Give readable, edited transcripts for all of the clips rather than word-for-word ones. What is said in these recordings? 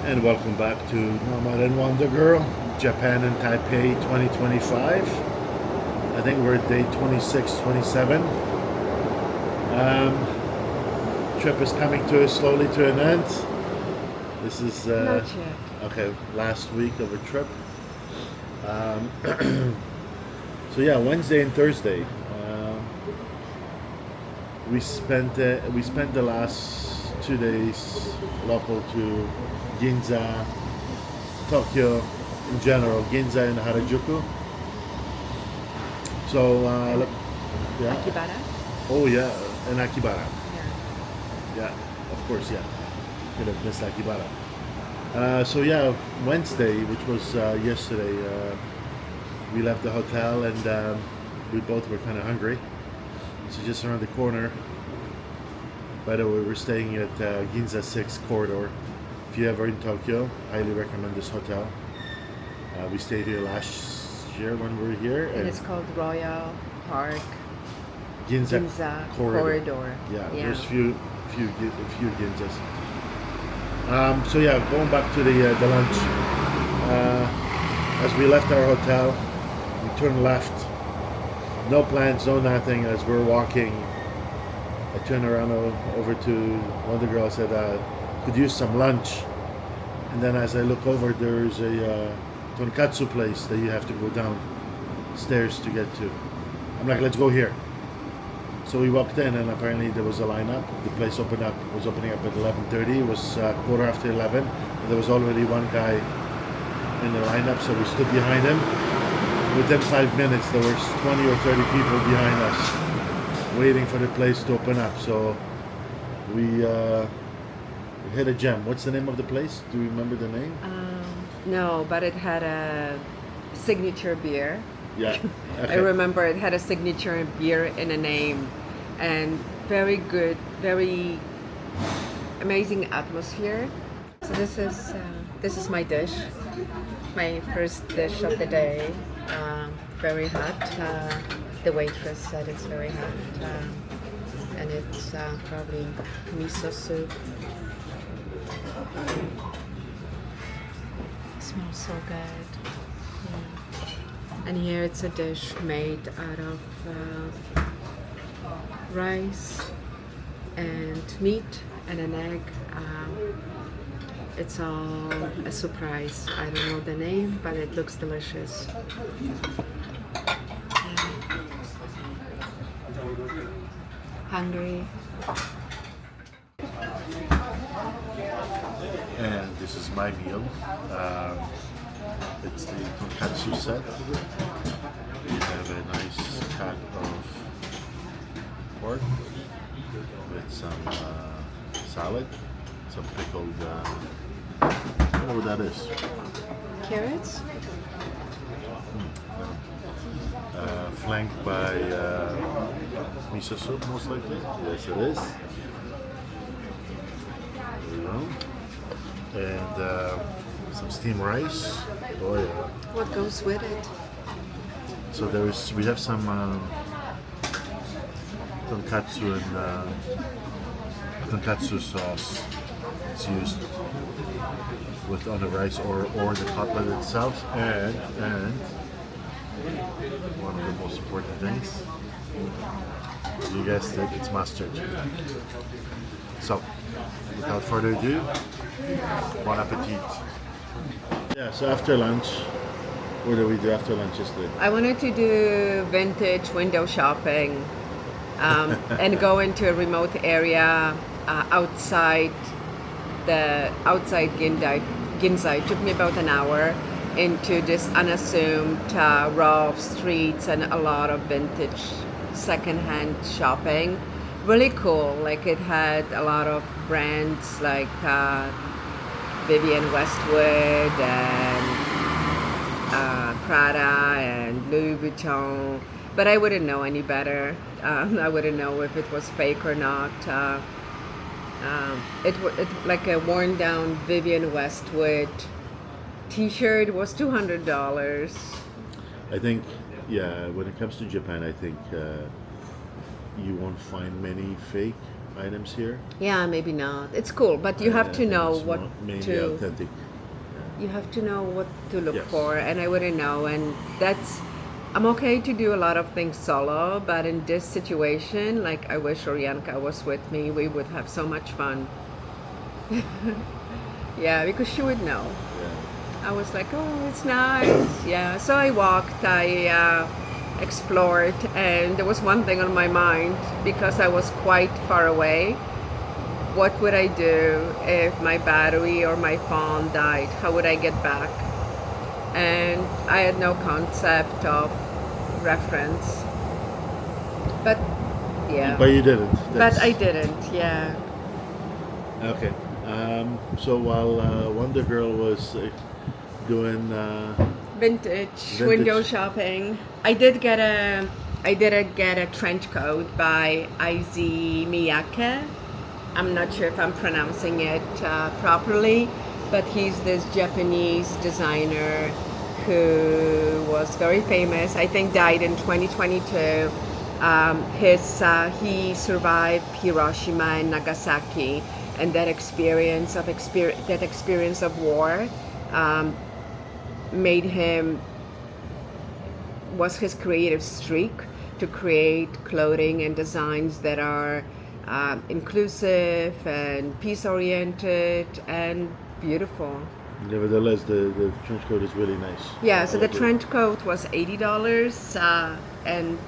And welcome back to Nomad and Wandergirl, Japan and Taipei 2025. I think we're at day 26, 27. Trip is coming to slowly to an end. This is Not yet. okay, last week of a trip. Um, so yeah, Wednesday and Thursday. We spent the last 2 days local to Ginza, Tokyo in general, Ginza and Harajuku. So yeah, Akibara? oh yeah, and Akibara. Yeah. Yeah, of course, yeah. Could have missed Akibara. So yeah, Wednesday, which was yesterday, we left the hotel and we both were kind of hungry. So just around the corner. By the way, we're staying at Ginza 6 corridor. If you're ever in Tokyo, highly recommend this hotel. We stayed here last year when we were here. And it's called Royal Park Ginza, Ginza corridor. Corridor. Yeah, Yeah. there's few Ginzas. So yeah, going back to the lunch. As we left our hotel, we turned left. No plans, no nothing. As we're walking, I turned around over to Wandergirl. I said, "Could use some lunch." And then as I look over, there's a tonkatsu place that you have to go down stairs to get to. I'm like, "Let's go here." So we walked in, and apparently there was a lineup. The place was opening up at 11:30. It was quarter after 11. And there was already one guy in the lineup, so we stood behind him. Within 5 minutes, there were 20 or 30 people behind us, waiting for the place to open up. So we hit a gem. What's the name of the place? Do you remember the name? No, but it had a signature beer. Yeah. I remember it had a signature beer in a name, and very good, very amazing atmosphere. So this is my dish, my first dish of the day. Very hot. The waitress said it's very hot, and it's probably miso soup. Smells so good. Yeah. And here it's a dish made out of rice and meat and an egg. It's all a surprise. I don't know the name, but it looks delicious. Hungry. And this is my meal. It's the tonkatsu set. We have a nice cut of pork with some salad, some pickled. I don't know what that is. Carrots? Flanked by miso soup, most likely. Yes, it is. There you go. And some steamed rice. Oh yeah. What goes with it? So we have some tonkatsu and tonkatsu sauce. It's used on the rice or the cutlet itself, and one of the most important things, you guessed it, it's mustard. So, without further ado, bon appetit. Yeah, so after lunch, what did we do after lunch yesterday? I wanted to do vintage window shopping and go into a remote area outside Ginza. It took me about an hour into this unassuming row of streets and a lot of vintage secondhand shopping. Really cool. Like it had a lot of brands like Vivienne Westwood and Prada and Louis Vuitton. But I wouldn't know any better. I wouldn't know if it was fake or not. It like a worn down Vivienne Westwood T-shirt was $200. I think, yeah, when it comes to Japan, I think you won't find many fake items here. Yeah, maybe not. It's cool, but you have I to think know it's what mainly to. authentic. You have to know what to look Yes. for, and I wouldn't know. And that's. I'm okay to do a lot of things solo, but in this situation, like I wish Orianka was with me. We would have so much fun. Yeah, because she would know. Yeah. I was like, oh, it's nice. Yeah. So I walked, I explored, and there was one thing on my mind because I was quite far away. What would I do if my battery or my phone died? How would I get back? And I had no concept of reference. But yeah. But you didn't. But I didn't, yeah. Okay. So while Wandergirl was doing Vintage window shopping. I did get a trench coat by Aizi Miyake. I'm not sure if I'm pronouncing it properly, but he's this Japanese designer who was very famous. I think died in 2022. He survived Hiroshima and Nagasaki, and that experience of war made him was his creative streak to create clothing and designs that are inclusive and peace oriented and beautiful. Nevertheless, the trench coat is really nice. Yeah, so I the like it. trench coat was $80, and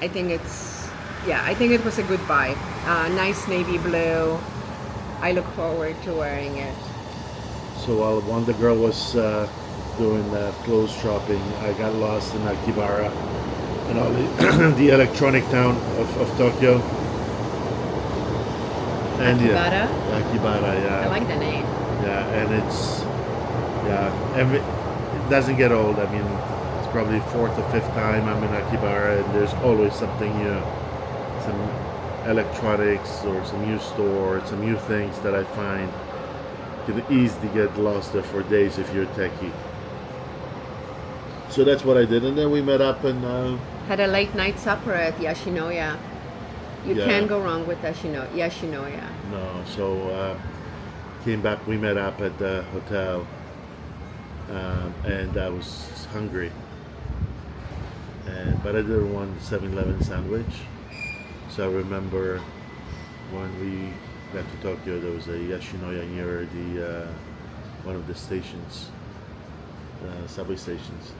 I think I think it was a good buy. Nice navy blue. I look forward to wearing it. So while Wandergirl was doing clothes shopping, I got lost in Akibara and all the electronic town of Tokyo. And Akibara? yeah, Akibara, yeah. I like the name. Yeah, and it doesn't get old. I mean, it's probably fourth or fifth time I'm in Akibara, and there's always something new, some electronics or some new store, some new things that I find. You can easily get lost there for days if you're techie. So that's what I did, and then we met up and Had a late night supper at Yashinoya. You Yeah. can't go wrong with Yashinoya. no, so came back. We met up at the hotel, and I was hungry, but I didn't want 7-Eleven sandwich. So I remember when we got to Tokyo, there was a Yashinoya near the one of the stations, subway stations,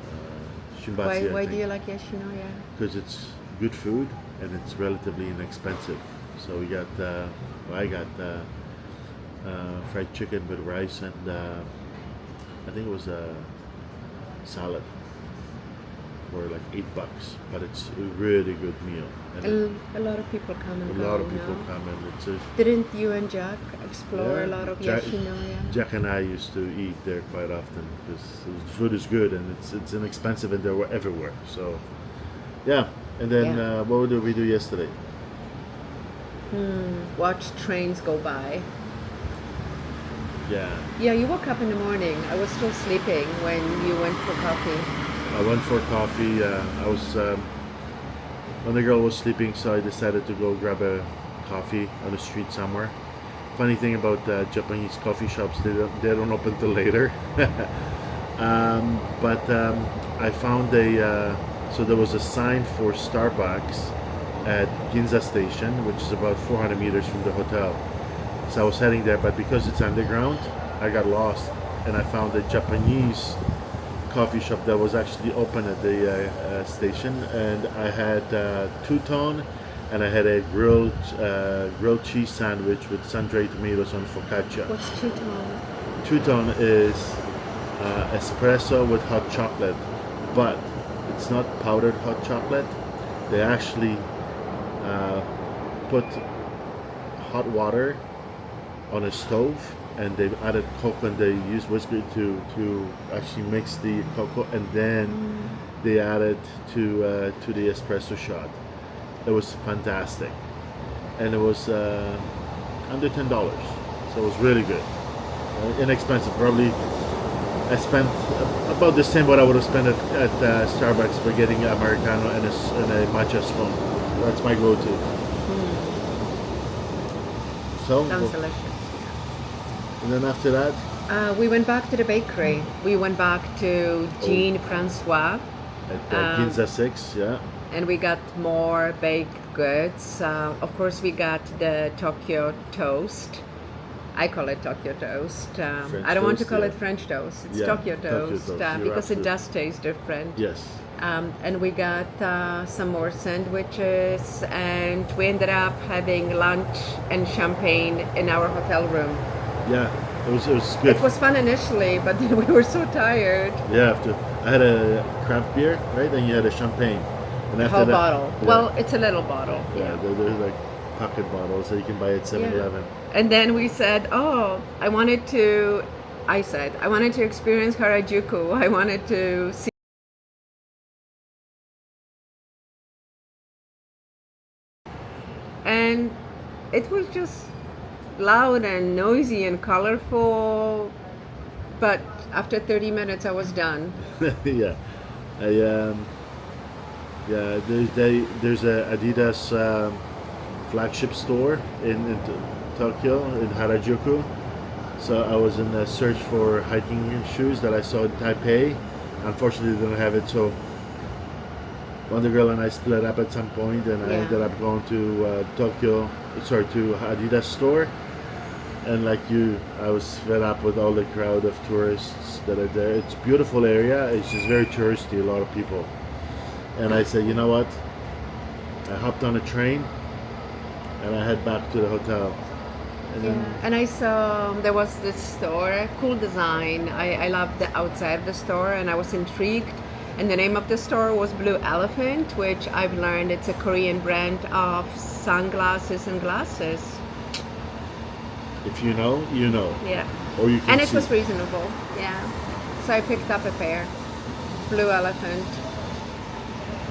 Shimbatsu. Why do you like Yashinoya? Because it's good food and it's relatively inexpensive. So we got, I got fried chicken with rice and I think it was a salad for like $8, but it's a really good meal. And A lot of people come and a go. lot of people no? come and it's a Didn't you and Jack explore Yeah, a lot of Jack- Yashinoya? Jack and I used to eat there quite often because the food is good and it's inexpensive and they were everywhere. So, yeah. And then Yeah. what did we do yesterday? Watch trains go by. Yeah, Yeah, you woke up in the morning. I was still sleeping when you went for coffee. I went for coffee. I was when the girl was sleeping, so I decided to go grab a coffee on the street somewhere. Funny thing about Japanese coffee shops, they don't open till later. But I found so there was a sign for Starbucks at Ginza Station, which is about 400 meters from the hotel. So I was heading there, but because it's underground, I got lost, and I found a Japanese coffee shop that was actually open at the station, and I had two-tone, and I had a grilled cheese sandwich with sun-dried tomatoes on focaccia. What's two-tone? Two-tone is espresso with hot chocolate, but it's not powdered hot chocolate. They actually put hot water on a stove, and they added cocoa, and they used whisker to actually mix the cocoa, and then they added to the espresso shot. It was fantastic, and it was under $10, so it was really good, inexpensive. Probably I spent about the same what I would have spent at Starbucks for getting an Americano and a matcha scone. That's my go-to. So, Sounds delicious. and then after that, We went back to the bakery. We went back to Jean Francois, at Um, Ginza 6, yeah. and we got more baked goods. Of course, we got the Tokyo toast. I call it Tokyo toast. French I don't want to toast, call yeah. it French toast. It's Yeah, Tokyo Tokyo toast, toast. You're because it absolute- does taste different. Yes. And we got some more sandwiches, and we ended up having lunch and champagne in our hotel room. Yeah, it was good. It was fun initially, but then we were so tired. Yeah, after I had a craft beer, right? Then you had a champagne. And The after whole that, bottle. Yeah, Well, it's a little bottle. yeah, they're like pocket bottles that you can buy at 7-Eleven. And then we said, I said, I wanted to experience Harajuku. I wanted to see. And it was just loud and noisy and colorful. But after 30 minutes, I was done. Yeah, yeah. There's a Adidas flagship store in Tokyo in Harajuku. So I was in a search for hiking shoes that I saw in Taipei. Unfortunately, they don't have it. So Wandergirl and I split up at some point, and I Yeah. ended up going to to Adidas store. And like you, I was fed up with all the crowd of tourists that are there. It's a beautiful area. It's just very touristy, a lot of people. And I said, you know what? I hopped on a train and I head back to the hotel. And then, And I saw there was this store, cool design. I loved the outside of the store, and I was intrigued. And the name of the store was Blue Elephant, which I've learned it's a Korean brand of sunglasses and glasses. if you know, you know. Yeah. Or you can And it see. was reasonable. Yeah. So I picked up a pair. Blue Elephant.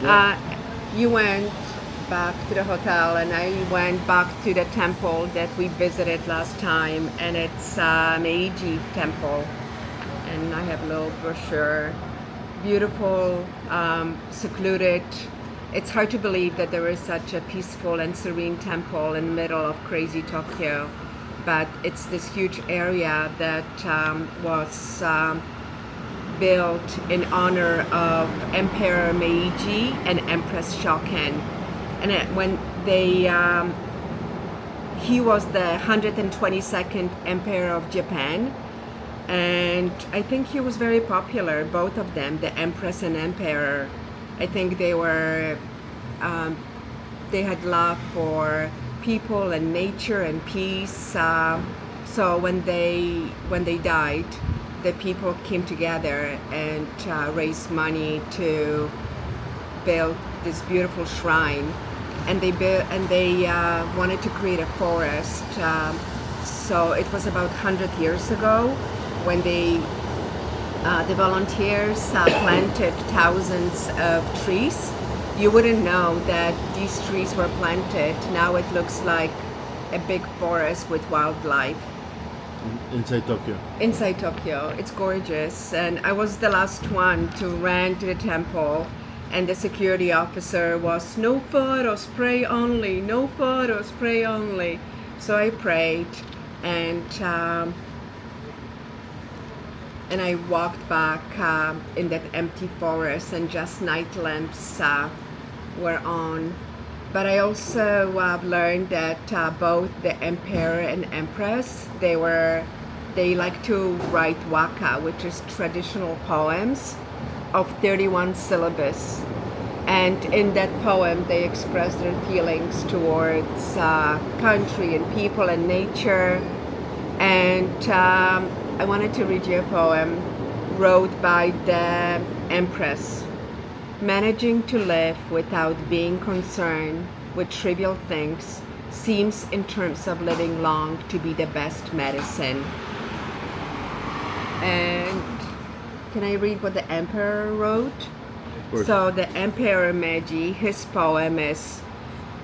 Yeah. You went back to the hotel, and I went back to the temple that we visited last time, and it's Meiji Temple. And I have a little brochure. Beautiful, secluded. It's hard to believe that there is such a peaceful and serene temple in the middle of crazy Tokyo. But it's this huge area that was built in honor of Emperor Meiji and Empress Shoken. And he was the 122nd Emperor of Japan. And I think he was very popular, both of them, the Empress and Emperor. I think they had love for people and nature and peace. So when they died, the people came together and raised money to build this beautiful shrine, and they wanted to create a forest. So it was about 100 years ago when the volunteers planted thousands of trees. You wouldn't know that these trees were planted. Now it looks like a big forest with wildlife. Inside Tokyo. Inside Tokyo, it's gorgeous. And I was the last one to run to the temple, and the security officer was, no photos, pray only, no photos, pray only. So I prayed, and I walked back in that empty forest, and just night lamps were on. But I also learned that both the emperor and empress, they like to write waka, which is traditional poems of 31 syllables. And in that poem, they express their feelings towards country and people and nature. And I wanted to read you a poem wrote by the empress. Managing to live without being concerned with trivial things seems, in terms of living long, to be the best medicine. And can I read what the emperor wrote? Of course. So the Emperor Meiji, his poem is,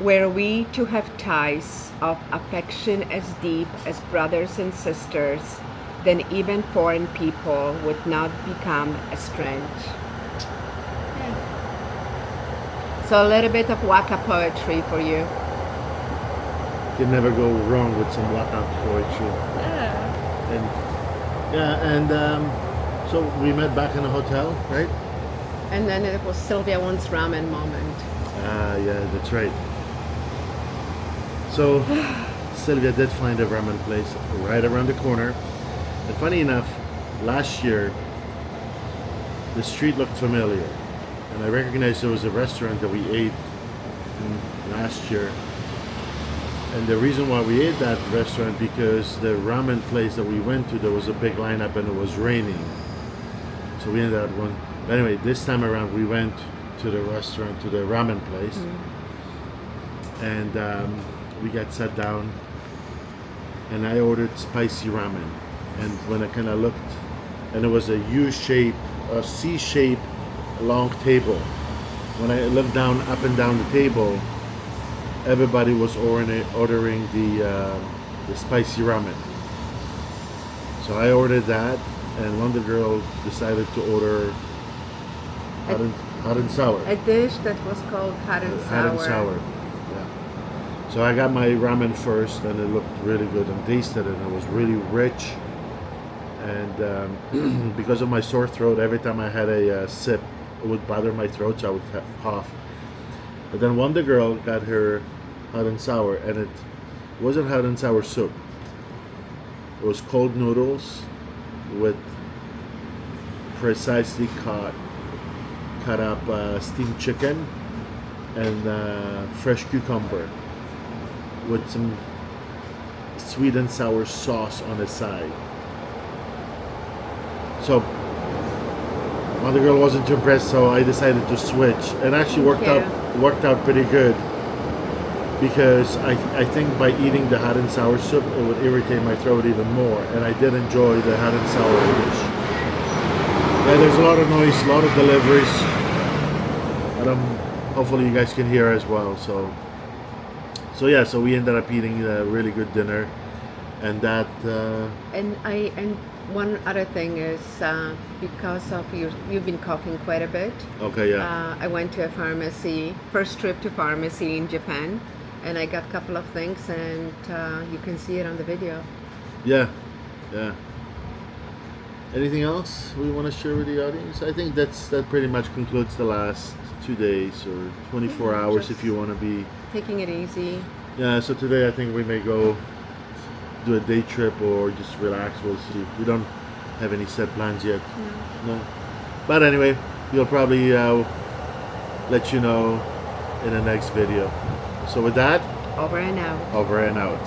were we to have ties of affection as deep as brothers and sisters, then even foreign people would not become estranged. So a little bit of waka poetry for you. can never go wrong with some lockout poetry. Yeah. And yeah, and so we met back in the hotel, right? And then it was Sylvia wants ramen moment. Ah, yeah, that's right. So Sylvia did find a ramen place right around the corner. And funny enough, last year the street looked familiar, and I recognized there was a restaurant that we ate last year. And the reason why we ate that restaurant because the ramen place that we went to, there was a big lineup and it was raining. So we ended up going. Anyway, this time around we went to the restaurant, to the ramen place, and we got sat down, and I ordered spicy ramen. And when I kind of looked, and it was a U-shape, a C-shape, long table. When I looked down, up and down the table, everybody was ordering the spicy ramen. So I ordered that, and Wandergirl decided to order hot and sour. A dish that was called hot and sour. Hot and sour. Yeah. So I got my ramen first, and it looked really good, and tasted it, and it was really rich. And because of my sore throat, every time I had a sip, it would bother my throat, so I would cough. But then Wandergirl got her hot and sour, and it wasn't hot and sour soup. It was cold noodles with precisely cut up steamed chicken and fresh cucumber with some sweet and sour sauce on the side. So Wandergirl wasn't too impressed, so I decided to switch, and actually worked out pretty good, because I think by eating the hot and sour soup it would irritate my throat even more, and I did enjoy the hot and sour dish. Yeah, there's a lot of noise, a lot of deliveries, and hopefully you guys can hear as well. So yeah, so we ended up eating a really good dinner, and that. And one other thing is because of you've been coughing quite a bit. Okay, yeah. I went to a pharmacy, first trip to pharmacy in Japan, and I got a couple of things, and you can see it on the video. Yeah, yeah. Anything else we want to share with the audience? I think that pretty much concludes the last 2 days or 24 hours if you want to be taking it easy. Yeah. So today I think we may go do a day trip or just relax. We'll see. We don't have any set plans yet. No. But anyway, we'll probably let you know in the next video. So with that, over and out. Over and out.